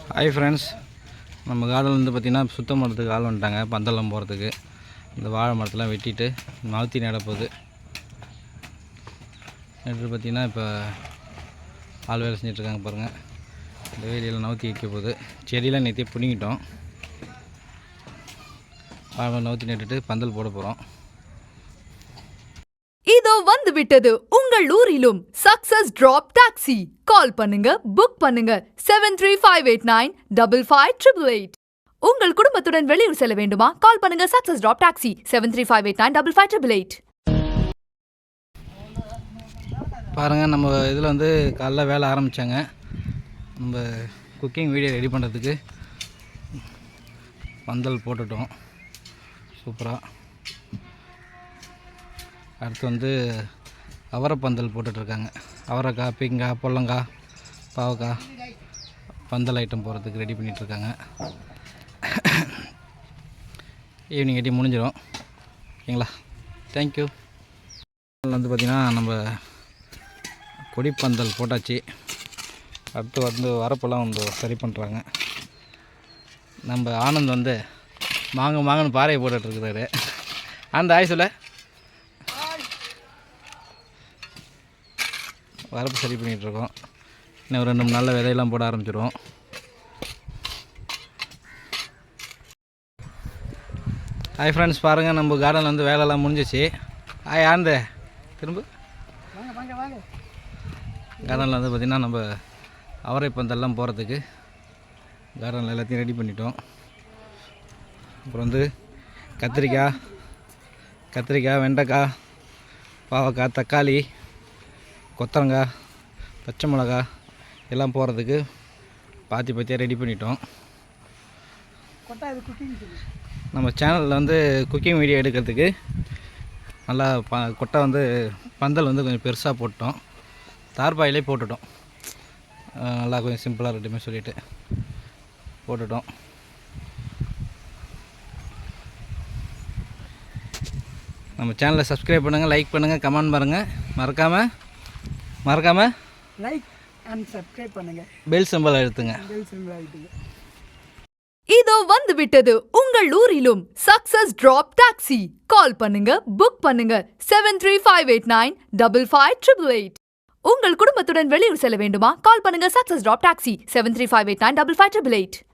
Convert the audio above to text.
Hi friends, நம்ம garden வந்து பார்த்திங்கன்னா சுத்தம் பண்ணுறதுக்கு ஆள் வந்துட்டாங்க. பந்தலம் போகிறதுக்கு இந்த வாழை மரத்தெலாம் வெட்டிட்டு நவுத்தி நட போகுது. நட்டு பார்த்திங்கன்னா இப்போ ஆள் வேலை செஞ்சிட்ருக்காங்க பாருங்கள். இந்த வேலியில் நவுத்தி வைக்க போகுது. செடியெலாம் நேற்றியே பிடிங்கிட்டோம். வாழை நவுத்தி நட்டுட்டு பந்தல் போட போகிறோம். இதோ வந்து விட்டது உங்கள் ஊரிலும் சக்சஸ் டிராப் டாக்ஸி. கால் பண்ணுங்க, புக் பண்ணுங்க 7358955888. உங்கள் குடும்பத்துடன் வெளியூர் செல்ல வேண்டுமா? கால் பண்ணுங்க சக்சஸ் டிராப் டாக்ஸி 7358955888. பாருங்கள், நம்ம இதில் வந்து காலைல வேலை ஆரம்பித்தாங்க. நம்ம குக்கிங் வீடியோ ரெடி பண்ணுறதுக்கு பந்தல் போட்டுட்டோம் சூப்பராக. அடுத்து வந்து அவரை பந்தல் போட்டுட்ருக்காங்க. அவரைக்காய், பீங்காய், பொல்லங்காய், பாவக்காய் பந்தல் ஐட்டம் போகிறதுக்கு ரெடி பண்ணிகிட்ருக்காங்க. ஈவினிங் எட்டி முடிஞ்சிடும். ஓகேங்களா? தேங்க்யூ. வந்து பார்த்திங்கன்னா நம்ம கொடிப்பந்தல் போட்டாச்சு. அடுத்து வந்து வரப்பெல்லாம் வந்து சரி பண்ணுறாங்க. நம்ம ஆனந்த் வந்து மாங்கன்னு பாறையை போட்டுட்ருக்குறாரு. அந்த ஆய் சொல்ல வரப்பு சரி பண்ணிகிட்ருக்கோம். இன்னும் ஒரு 2 நாளில் விதையெல்லாம் போட ஆரம்பிச்சிடுவோம். ஹாய் ஃப்ரெண்ட்ஸ், பாருங்கள் நம்ம கார்டனில் வந்து வேலையெல்லாம் முடிஞ்சிச்சு. ஹாய் ஆனந்த, திரும்ப கார்டனில் வந்து பார்த்திங்கன்னா நம்ம அவரை பந்தெல்லாம் போகிறதுக்கு கார்டனில் எல்லாத்தையும் ரெடி பண்ணிட்டோம். அப்புறம் வந்து கத்திரிக்காய், வெண்டைக்காய், பாவக்காய், தக்காளி, கொத்தரங்காய், பச்சை மிளகா எல்லாம் போகிறதுக்கு பாத்தியாக ரெடி பண்ணிட்டோம். நம்ம சேனலில் வந்து குக்கிங் வீடியோ எடுக்கிறதுக்கு நல்லா கொட்டை வந்து பந்தல் வந்து கொஞ்சம் பெருசாக போட்டோம். தார்பாயிலே போட்டுட்டோம். நல்லா கொஞ்சம் சிம்பிளாக இருக்கட்டுமே சொல்லிவிட்டு போட்டுட்டோம். நம்ம சேனலை சப்ஸ்கிரைப் பண்ணுங்கள், லைக் பண்ணுங்கள், கமெண்ட் பாருங்கள். மறக்காமல் லைக் அண்ட் சப்ஸ்கிரைப் பண்ணுங்க. பெல் சிம்பல் அழுத்துங்க. இதோ வந்து விட்டது உங்கள் ஊரிலும் சக்சஸ் டிராப் டாக்ஸி. கால் பண்ணுங்க, புக் பண்ணுங்க 7358955888. உங்கள் குடும்பத்துடன் வெளியூர் செல்ல வேண்டுமா? கால் பண்ணுங்க சக்சஸ் டிராப் டாக்ஸி 7358955888.